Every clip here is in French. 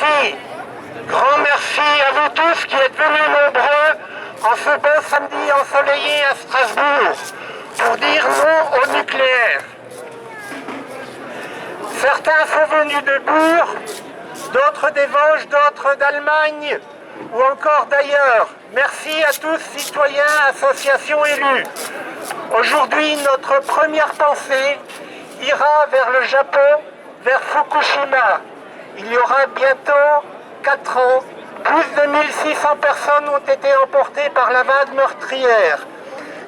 Merci, grand merci à vous tous qui êtes venus nombreux en ce beau samedi ensoleillé à Strasbourg pour dire non au nucléaire. Certains sont venus de Bourg, d'autres des Vosges, d'autres d'Allemagne ou encore d'ailleurs. Merci à tous, citoyens, associations, élus. Aujourd'hui, notre première pensée ira vers le Japon, vers Fukushima. Il y aura bientôt 4 ans, plus de 1600 personnes ont été emportées par la vague meurtrière.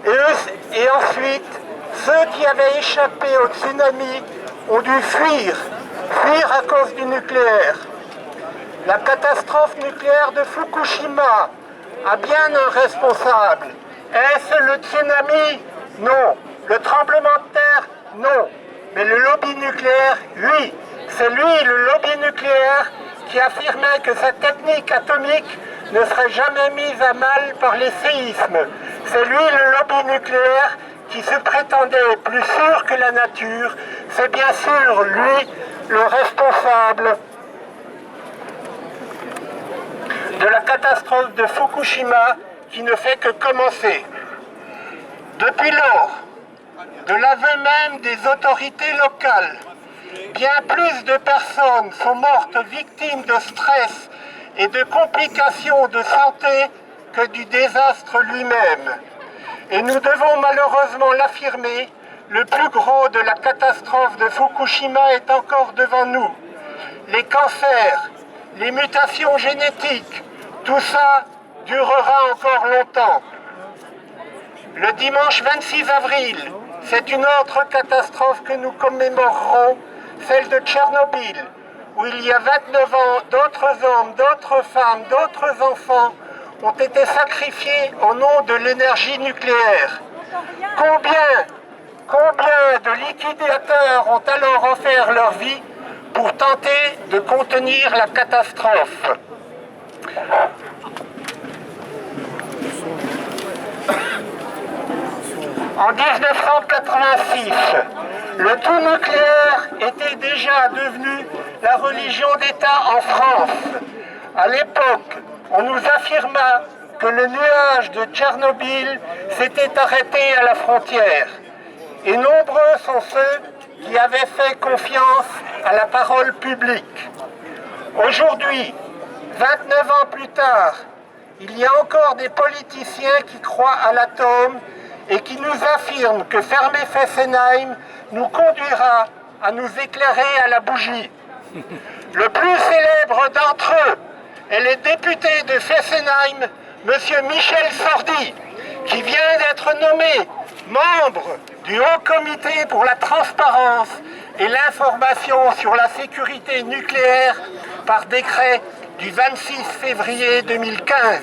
Et ensuite, ceux qui avaient échappé au tsunami ont dû fuir à cause du nucléaire. La catastrophe nucléaire de Fukushima a bien un responsable. Est-ce le tsunami? Non. Le tremblement de terre? Non. Mais le lobby nucléaire, oui. C'est lui, le lobby nucléaire, qui affirmait que cette technique atomique ne serait jamais mise à mal par les séismes. C'est lui, le lobby nucléaire, qui se prétendait plus sûr que la nature. C'est bien sûr lui, le responsable de la catastrophe de Fukushima qui ne fait que commencer. Depuis lors, de l'aveu même des autorités locales, bien plus de personnes sont mortes victimes de stress et de complications de santé que du désastre lui-même. Et nous devons malheureusement l'affirmer, le plus gros de la catastrophe de Fukushima est encore devant nous. Les cancers, les mutations génétiques, tout ça durera encore longtemps. Le dimanche 26 avril, c'est une autre catastrophe que nous commémorerons, celle de Tchernobyl, où il y a 29 ans, d'autres hommes, d'autres femmes, d'autres enfants ont été sacrifiés au nom de l'énergie nucléaire. Combien de liquidateurs ont alors offert leur vie pour tenter de contenir la catastrophe? En 1986, le tout nucléaire était déjà devenu la religion d'État en France. À l'époque, on nous affirma que le nuage de Tchernobyl s'était arrêté à la frontière. Et nombreux sont ceux qui avaient fait confiance à la parole publique. Aujourd'hui, 29 ans plus tard, il y a encore des politiciens qui croient à l'atome et qui nous affirment que fermer Fessenheim nous conduira à nous éclairer à la bougie. Le plus célèbre d'entre eux est le député de Fessenheim, M. Michel Sordi, qui vient d'être nommé membre du Haut Comité pour la transparence et l'information sur la sécurité nucléaire par décret du 26 février 2015.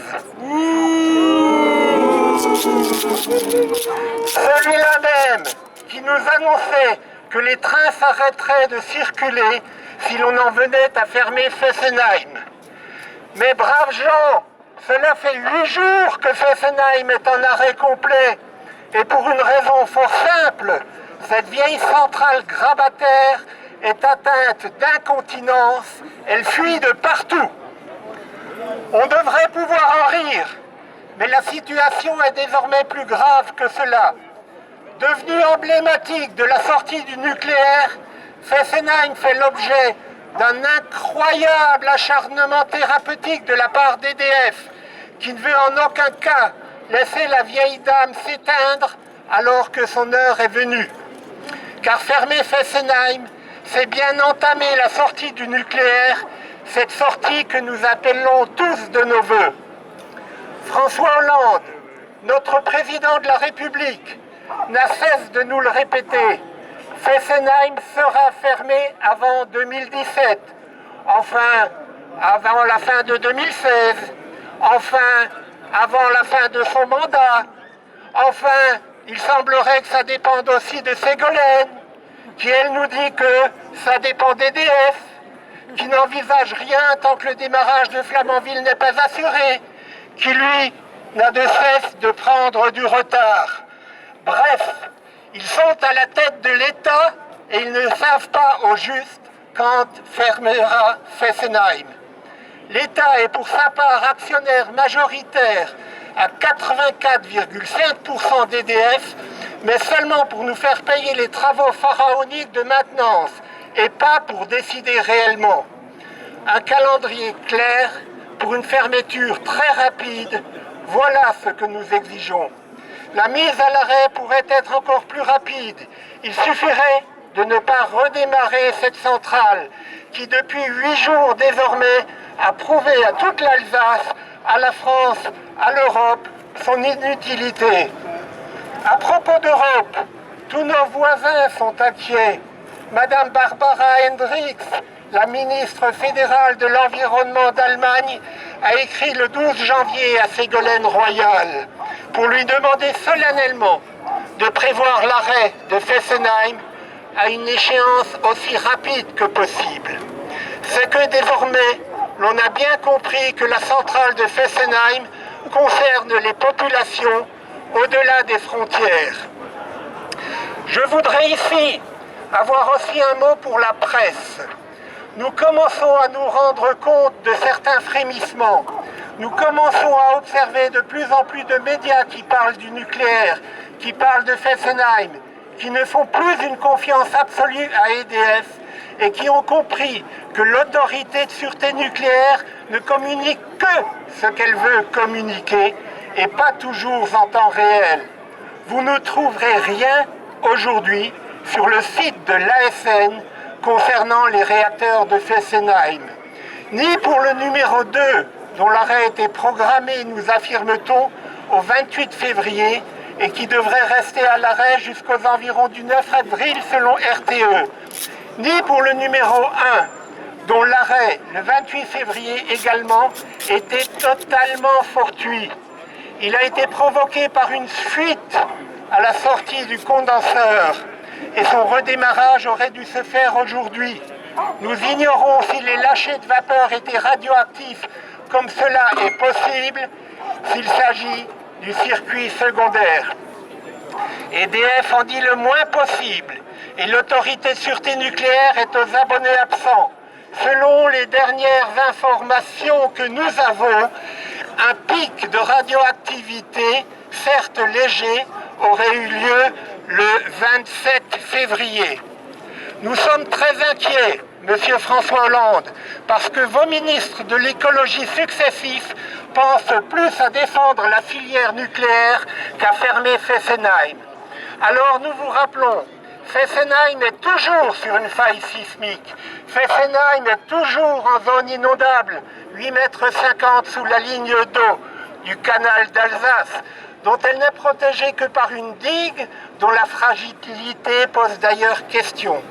Celui-là même qui nous annonçait que les trains s'arrêteraient de circuler si l'on en venait à fermer Fessenheim. Mais braves gens, cela fait 8 jours que Fessenheim est en arrêt complet. Et pour une raison fort simple, cette vieille centrale grabataire est atteinte d'incontinence, elle fuit de partout. On devrait pouvoir en rire, mais la situation est désormais plus grave que cela. Devenue emblématique de la sortie du nucléaire, Fessenheim fait l'objet d'un incroyable acharnement thérapeutique de la part d'EDF, qui ne veut en aucun cas laisser la vieille dame s'éteindre alors que son heure est venue. Car fermer Fessenheim, c'est bien entamer la sortie du nucléaire, cette sortie que nous appelons tous de nos voeux. François Hollande, notre président de la République, n'a cesse de nous le répéter. Fessenheim sera fermé avant 2017, enfin avant la fin de 2016, enfin avant la fin de son mandat. Enfin, il semblerait que ça dépende aussi de Ségolène, qui elle nous dit que ça dépend d'EDF, qui n'envisage rien tant que le démarrage de Flamanville n'est pas assuré, qui lui n'a de cesse de prendre du retard. Bref, ils sont à la tête de l'État et ils ne savent pas au juste quand fermera Fessenheim. L'État est pour sa part actionnaire majoritaire à 84,5% d'EDF, mais seulement pour nous faire payer les travaux pharaoniques de maintenance et pas pour décider réellement. Un calendrier clair pour une fermeture très rapide, voilà ce que nous exigeons. La mise à l'arrêt pourrait être encore plus rapide. Il suffirait de ne pas redémarrer cette centrale qui, depuis 8 jours désormais, a prouvé à toute l'Alsace, à la France, à l'Europe, son inutilité. À propos d'Europe, tous nos voisins sont inquiets. Madame Barbara Hendricks, la ministre fédérale de l'Environnement d'Allemagne, a écrit le 12 janvier à Ségolène Royal pour lui demander solennellement de prévoir l'arrêt de Fessenheim à une échéance aussi rapide que possible. C'est que désormais, l'on a bien compris que la centrale de Fessenheim concerne les populations au-delà des frontières. Je voudrais ici avoir aussi un mot pour la presse. Nous commençons à nous rendre compte de certains frémissements. Nous commençons à observer de plus en plus de médias qui parlent du nucléaire, qui parlent de Fessenheim, qui ne font plus une confiance absolue à EDF et qui ont compris que l'autorité de sûreté nucléaire ne communique que ce qu'elle veut communiquer et pas toujours en temps réel. Vous ne trouverez rien aujourd'hui sur le site de l'ASN concernant les réacteurs de Fessenheim, ni pour le numéro 2, dont l'arrêt était programmé, nous affirme-t-on, au 28 février et qui devrait rester à l'arrêt jusqu'aux environs du 9 avril selon RTE, ni pour le numéro 1, dont l'arrêt, le 28 février également, était totalement fortuit. Il a été provoqué par une fuite à la sortie du condenseur et son redémarrage aurait dû se faire aujourd'hui. Nous ignorons si les lâchers de vapeur étaient radioactifs, comme cela est possible s'il s'agit du circuit secondaire. EDF en dit le moins possible et l'autorité de sûreté nucléaire est aux abonnés absents. Selon les dernières informations que nous avons, un pic de radioactivité, certes léger, aurait eu lieu le 27 février. Nous sommes très inquiets, Monsieur François Hollande, parce que vos ministres de l'écologie successifs pensent plus à défendre la filière nucléaire qu'à fermer Fessenheim. Alors nous vous rappelons, Fessenheim est toujours sur une faille sismique. Fessenheim est toujours en zone inondable, 8,50 m sous la ligne d'eau du canal d'Alsace, dont elle n'est protégée que par une digue dont la fragilité pose d'ailleurs question.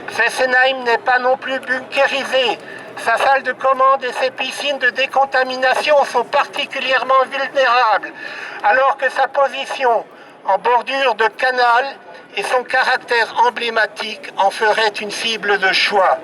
Fessenheim n'est pas non plus bunkérisée. Sa salle de commande et ses piscines de décontamination sont particulièrement vulnérables, alors que sa position en bordure de canal et son caractère emblématique en feraient une cible de choix.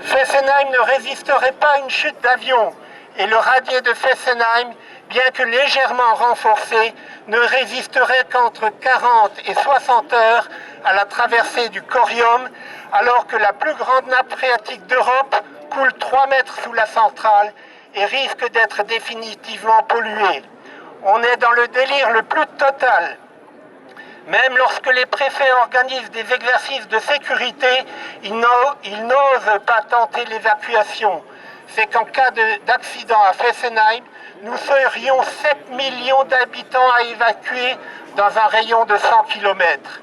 Fessenheim ne résisterait pas à une chute d'avion et le radier de Fessenheim, bien que légèrement renforcé, ne résisterait qu'entre 40 et 60 heures à la traversée du Corium, alors que la plus grande nappe phréatique d'Europe coule 3 mètres sous la centrale et risque d'être définitivement polluée. On est dans le délire le plus total. Même lorsque les préfets organisent des exercices de sécurité, ils n'osent pas tenter l'évacuation. C'est qu'en cas d'accident à Fessenheim, nous serions 7 millions d'habitants à évacuer dans un rayon de 100 km.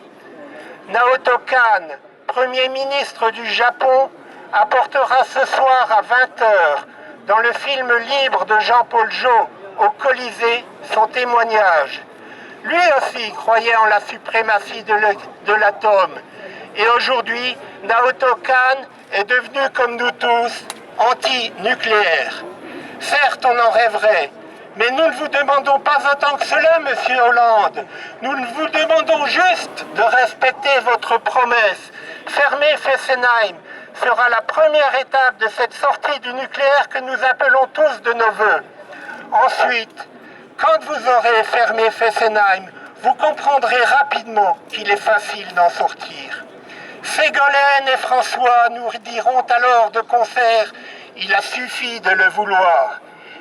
Naoto Kan, Premier ministre du Japon, apportera ce soir à 20 h, dans le film libre de Jean-Paul Jot, au Colisée, son témoignage. Lui aussi croyait en la suprématie de l'atome. Et aujourd'hui, Naoto Kan est devenu, comme nous tous, anti-nucléaire. Certes, on en rêverait, mais nous ne vous demandons pas autant que cela, Monsieur Hollande. Nous vous demandons juste de respecter votre promesse. Fermer Fessenheim sera la première étape de cette sortie du nucléaire que nous appelons tous de nos voeux. Ensuite, quand vous aurez fermé Fessenheim, vous comprendrez rapidement qu'il est facile d'en sortir. Ségolène et François nous diront alors de concert Il a suffi de le vouloir.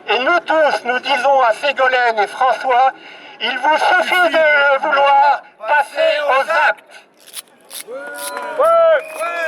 Et nous tous, nous disons à Ségolène et François, il vous suffit de le vouloir, passez aux actes. Ouais.